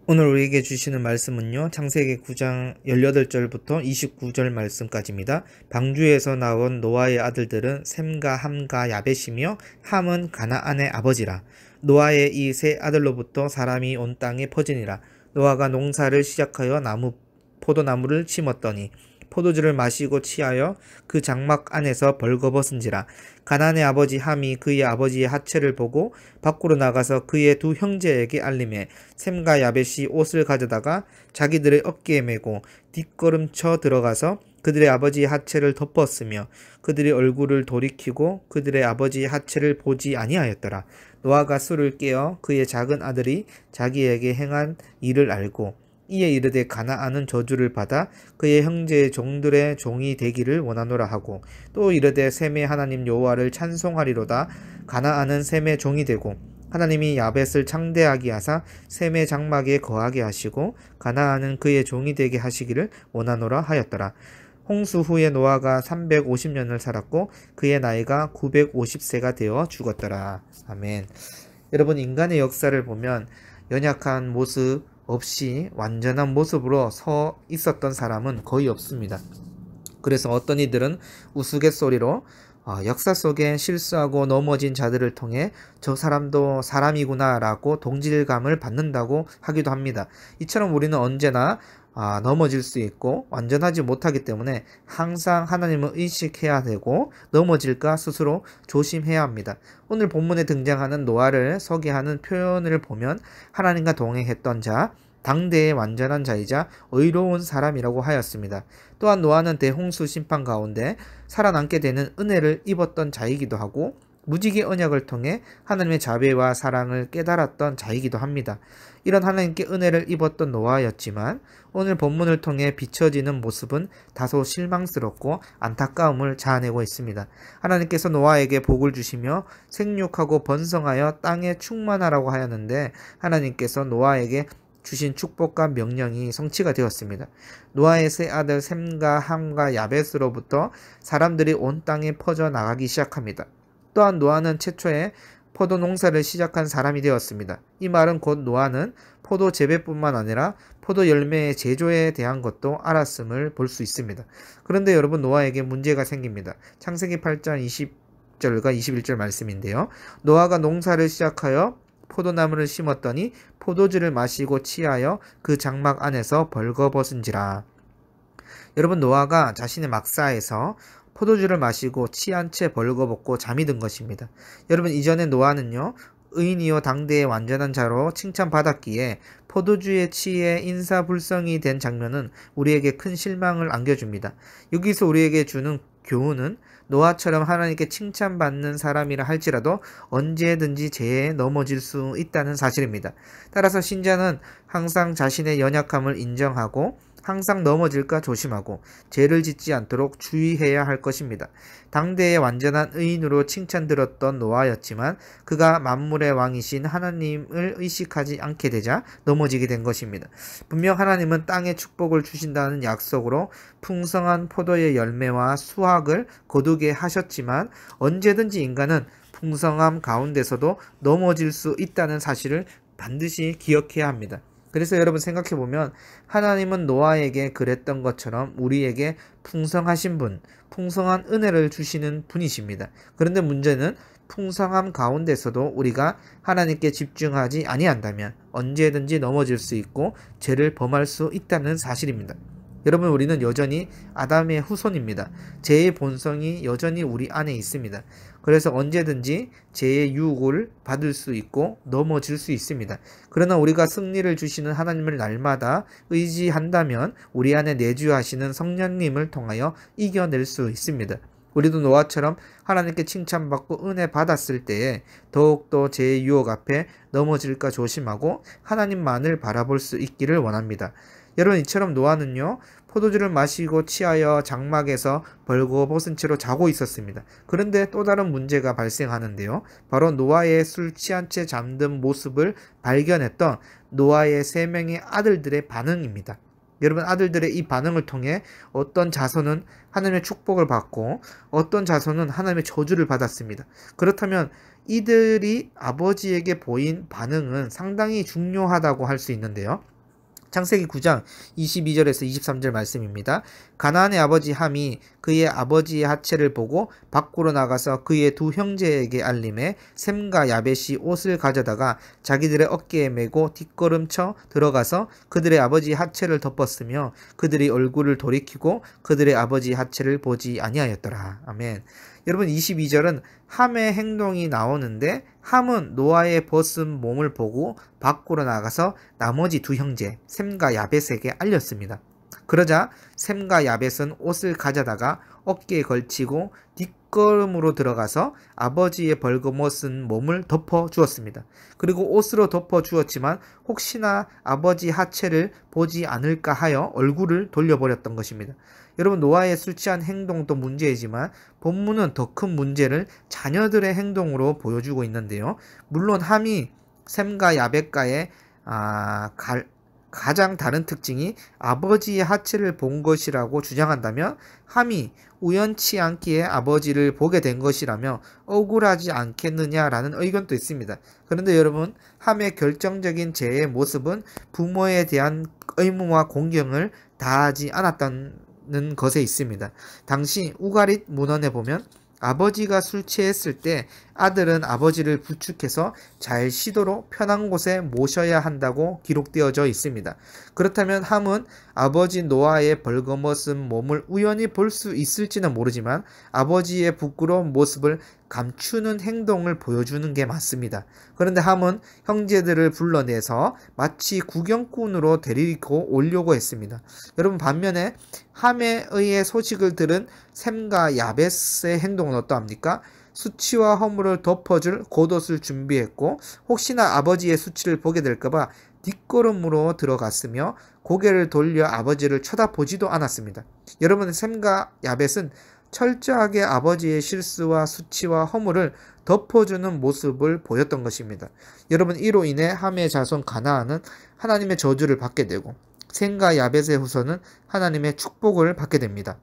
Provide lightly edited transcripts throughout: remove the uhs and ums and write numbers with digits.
오늘 우리에게 주시는 말씀은요. 창세기 9장 18절부터 29절 말씀까지입니다. 방주에서 나온 노아의 아들들은 셈과 함과 야벳이며 함은 가나안의 아버지라. 노아의 이 세 아들로부터 사람이 온 땅에 퍼지니라. 노아가 농사를 시작하여 포도나무를 심었더니 포도주를 마시고 취하여 그 장막 안에서 벌거벗은지라. 가나안의 아버지 함이 그의 아버지의 하체를 보고 밖으로 나가서 그의 두 형제에게 알림해 셈과 야벳이 옷을 가져다가 자기들의 어깨에 메고 뒷걸음쳐 들어가서 그들의 아버지의 하체를 덮었으며 그들의 얼굴을 돌이키고 그들의 아버지의 하체를 보지 아니하였더라. 노아가 술을 깨어 그의 작은 아들이 자기에게 행한 일을 알고 이에 이르되 가나안은 저주를 받아 그의 형제의 종들의 종이 되기를 원하노라 하고 또 이르되 셈의 하나님 여호와를 찬송하리로다. 가나안은 셈의 종이 되고 하나님이 야벳을 창대하게 하사 셈의 장막에 거하게 하시고 가나안은 그의 종이 되게 하시기를 원하노라 하였더라. 홍수 후에 노아가 350년을 살았고 그의 나이가 950세가 되어 죽었더라. 아멘. 여러분, 인간의 역사를 보면 연약한 모습 없이 완전한 모습으로 서 있었던 사람은 거의 없습니다. 그래서 어떤 이들은 우스갯소리로 역사 속에 실수하고 넘어진 자들을 통해 저 사람도 사람이구나 라고 동질감을 받는다고 하기도 합니다. 이처럼 우리는 언제나 넘어질 수 있고 완전하지 못하기 때문에 항상 하나님을 의식해야 되고 넘어질까 스스로 조심해야 합니다. 오늘 본문에 등장하는 노아를 소개하는 표현을 보면 하나님과 동행했던 자, 당대의 완전한 자이자 의로운 사람이라고 하였습니다. 또한 노아는 대홍수 심판 가운데 살아남게 되는 은혜를 입었던 자이기도 하고 무지개 언약을 통해 하나님의 자비와 사랑을 깨달았던 자이기도 합니다. 이런 하나님께 은혜를 입었던 노아였지만 오늘 본문을 통해 비춰지는 모습은 다소 실망스럽고 안타까움을 자아내고 있습니다. 하나님께서 노아에게 복을 주시며 생육하고 번성하여 땅에 충만하라고 하였는데 하나님께서 노아에게 주신 축복과 명령이 성취가 되었습니다. 노아의 세 아들 셈과 함과 야벳으로부터 사람들이 온 땅에 퍼져 나가기 시작합니다. 또한 노아는 최초의 포도 농사를 시작한 사람이 되었습니다. 이 말은 곧 노아는 포도 재배뿐만 아니라 포도 열매의 제조에 대한 것도 알았음을 볼 수 있습니다. 그런데 여러분, 노아에게 문제가 생깁니다. 창세기 8장 20절과 21절 말씀인데요. 노아가 농사를 시작하여 포도나무를 심었더니 포도주를 마시고 취하여 그 장막 안에서 벌거벗은지라. 여러분, 노아가 자신의 막사에서 포도주를 마시고 취한 채 벌거벗고 잠이 든 것입니다. 여러분, 이전에 노아는요, 의인이요 당대의 완전한 자로 칭찬받았기에 포도주에 취해 인사불성이 된 장면은 우리에게 큰 실망을 안겨줍니다. 여기서 우리에게 주는 교훈은 노아처럼 하나님께 칭찬받는 사람이라 할지라도 언제든지 죄에 넘어질 수 있다는 사실입니다. 따라서 신자는 항상 자신의 연약함을 인정하고 항상 넘어질까 조심하고 죄를 짓지 않도록 주의해야 할 것입니다. 당대의 완전한 의인으로 칭찬들었던 노아였지만 그가 만물의 왕이신 하나님을 의식하지 않게 되자 넘어지게 된 것입니다. 분명 하나님은 땅에 축복을 주신다는 약속으로 풍성한 포도의 열매와 수확을 거두게 하셨지만 언제든지 인간은 풍성함 가운데서도 넘어질 수 있다는 사실을 반드시 기억해야 합니다. 그래서 여러분, 생각해보면 하나님은 노아에게 그랬던 것처럼 우리에게 풍성하신 분, 풍성한 은혜를 주시는 분이십니다. 그런데 문제는 풍성함 가운데서도 우리가 하나님께 집중하지 아니한다면 언제든지 넘어질 수 있고 죄를 범할 수 있다는 사실입니다. 여러분, 우리는 여전히 아담의 후손입니다. 죄의 본성이 여전히 우리 안에 있습니다. 그래서 언제든지 죄의 유혹을 받을 수 있고 넘어질 수 있습니다. 그러나 우리가 승리를 주시는 하나님을 날마다 의지한다면 우리 안에 내주하시는 성령님을 통하여 이겨낼 수 있습니다. 우리도 노아처럼 하나님께 칭찬받고 은혜 받았을 때에 더욱더 죄의 유혹 앞에 넘어질까 조심하고 하나님만을 바라볼 수 있기를 원합니다. 여러분, 이처럼 노아는요, 포도주를 마시고 취하여 장막에서 벌거벗은 채로 자고 있었습니다. 그런데 또 다른 문제가 발생하는데요. 바로 노아의 술 취한 채 잠든 모습을 발견했던 노아의 3명의 아들들의 반응입니다. 여러분, 아들들의 이 반응을 통해 어떤 자손은 하나님의 축복을 받고 어떤 자손은 하나님의 저주를 받았습니다. 그렇다면 이들이 아버지에게 보인 반응은 상당히 중요하다고 할 수 있는데요. 창세기 9장 22절에서 23절 말씀입니다. 가나안의 아버지 함이 그의 아버지의 하체를 보고 밖으로 나가서 그의 두 형제에게 알림해 셈과 야벳이 옷을 가져다가 자기들의 어깨에 메고 뒷걸음쳐 들어가서 그들의 아버지 하체를 덮었으며 그들이 얼굴을 돌이키고 그들의 아버지 하체를 보지 아니하였더라. 아멘. 여러분 22절은 함의 행동이 나오는데 함은 노아의 벗은 몸을 보고 밖으로 나가서 나머지 두 형제 셈과 야벳에게 알렸습니다. 그러자 셈과 야벳은 옷을 가져다가 어깨에 걸치고 뒷걸음으로 들어가서 아버지의 벌거벗은 몸을 덮어 주었습니다. 그리고 옷으로 덮어 주었지만 혹시나 아버지 하체를 보지 않을까 하여 얼굴을 돌려버렸던 것입니다. 여러분 노아의 술 취한 행동도 문제이지만 본문은 더 큰 문제를 자녀들의 행동으로 보여주고 있는데요. 물론 함이 셈과 야벳과의 가장 다른 특징이 아버지의 하체를 본 것이라고 주장한다면 함이 우연치 않기에 아버지를 보게 된 것이라며 억울하지 않겠느냐라는 의견도 있습니다. 그런데 여러분 함의 결정적인 죄의 모습은 부모에 대한 의무와 공경을 다하지 않았다는 것에 있습니다. 당시 우가릿 문헌에 보면 아버지가 술 취했을 때 아들은 아버지를 부축해서 잘 쉬도록 편한 곳에 모셔야 한다고 기록되어져 있습니다. 그렇다면 함은 아버지 노아의 벌거벗은 몸을 우연히 볼 수 있을지는 모르지만 아버지의 부끄러운 모습을 감추는 행동을 보여주는 게 맞습니다. 그런데 함은 형제들을 불러내서 마치 구경꾼으로 데리고 오려고 했습니다. 여러분 반면에 함에 의해 소식을 들은 셈과 야벳의 행동은 어떠합니까? 수치와 허물을 덮어줄 겉옷을 준비했고 혹시나 아버지의 수치를 보게 될까봐 뒷걸음으로 들어갔으며 고개를 돌려 아버지를 쳐다보지도 않았습니다. 여러분 셈과 야벳은 철저하게 아버지의 실수와 수치와 허물을 덮어주는 모습을 보였던 것입니다. 여러분 이로 인해 함의 자손 가나안은 하나님의 저주를 받게 되고 셈과 야벳의 후손은 하나님의 축복을 받게 됩니다.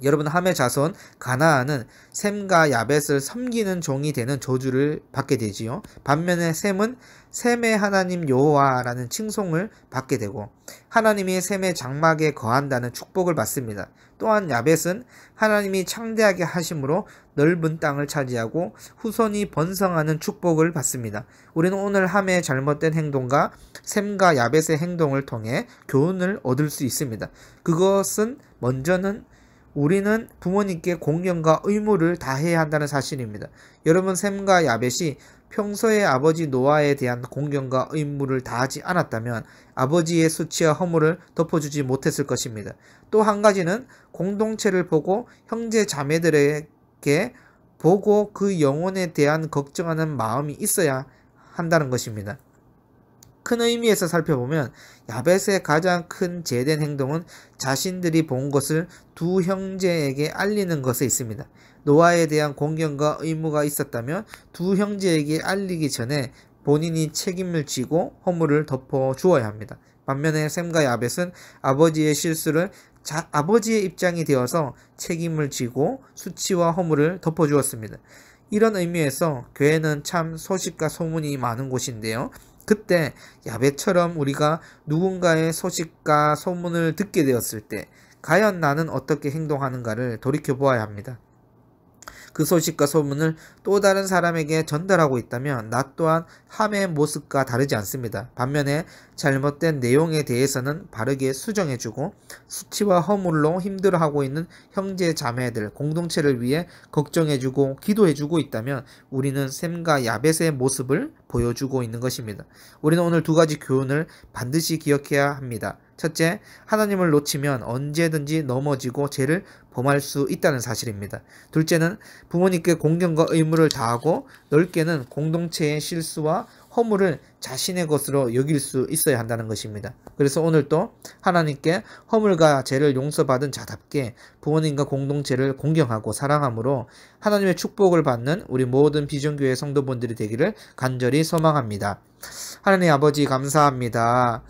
여러분 함의 자손 가나안은 셈과 야벳을 섬기는 종이 되는 저주를 받게 되지요. 반면에 셈은 셈의 하나님 여호와라는 칭송을 받게 되고 하나님이 셈의 장막에 거한다는 축복을 받습니다. 또한 야벳은 하나님이 창대하게 하심으로 넓은 땅을 차지하고 후손이 번성하는 축복을 받습니다. 우리는 오늘 함의 잘못된 행동과 셈과 야벳의 행동을 통해 교훈을 얻을 수 있습니다. 그것은 먼저는 우리는 부모님께 공경과 의무를 다해야 한다는 사실입니다. 여러분 셈과 야벳이 평소에 아버지 노아에 대한 공경과 의무를 다하지 않았다면 아버지의 수치와 허물을 덮어주지 못했을 것입니다. 또 한 가지는 공동체를 보고 형제 자매들에게 보고 그 영혼에 대한 걱정하는 마음이 있어야 한다는 것입니다. 큰 의미에서 살펴보면 야벳의 가장 큰 제된 행동은 자신들이 본 것을 두 형제에게 알리는 것에 있습니다. 노아에 대한 공경과 의무가 있었다면 두 형제에게 알리기 전에 본인이 책임을 지고 허물을 덮어 주어야 합니다. 반면에 셈과 야벳은 아버지의 실수를 아버지의 입장이 되어서 책임을 지고 수치와 허물을 덮어 주었습니다. 이런 의미에서 교회는 참 소식과 소문이 많은 곳인데요. 그때 야벳처럼 우리가 누군가의 소식과 소문을 듣게 되었을 때 과연 나는 어떻게 행동하는가를 돌이켜 보아야 합니다. 그 소식과 소문을 또 다른 사람에게 전달하고 있다면 나 또한 함의 모습과 다르지 않습니다. 반면에 잘못된 내용에 대해서는 바르게 수정해주고 수치와 허물로 힘들어하고 있는 형제 자매들 공동체를 위해 걱정해주고 기도해주고 있다면 우리는 셈과 야벳의 모습을 보여주고 있는 것입니다. 우리는 오늘 두 가지 교훈을 반드시 기억해야 합니다. 첫째, 하나님을 놓치면 언제든지 넘어지고 죄를 범할 수 있다는 사실입니다. 둘째는 부모님께 공경과 의무를 다하고 넓게는 공동체의 실수와 허물을 자신의 것으로 여길 수 있어야 한다는 것입니다. 그래서 오늘도 하나님께 허물과 죄를 용서받은 자답게 부모님과 공동체를 공경하고 사랑함으로 하나님의 축복을 받는 우리 모든 비전교회 성도분들이 되기를 간절히 소망합니다. 하나님 아버지 감사합니다.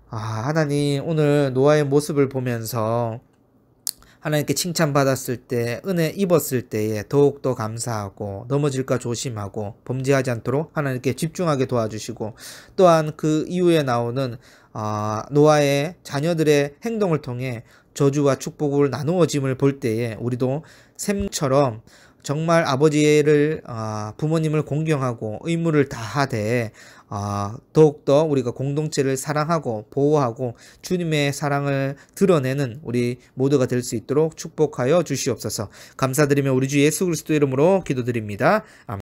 하나님 오늘 노아의 모습을 보면서 하나님께 칭찬받았을 때, 은혜 입었을 때에 더욱더 감사하고 넘어질까 조심하고 범죄하지 않도록 하나님께 집중하게 도와주시고, 또한 그 이후에 나오는 노아의 자녀들의 행동을 통해 저주와 축복을 나누어짐을 볼 때에 우리도 샘처럼 정말 아버지를 부모님을 공경하고 의무를 다하되 더욱더 우리가 공동체를 사랑하고 보호하고 주님의 사랑을 드러내는 우리 모두가 될 수 있도록 축복하여 주시옵소서. 감사드리며 우리 주 예수 그리스도 이름으로 기도드립니다. 아멘.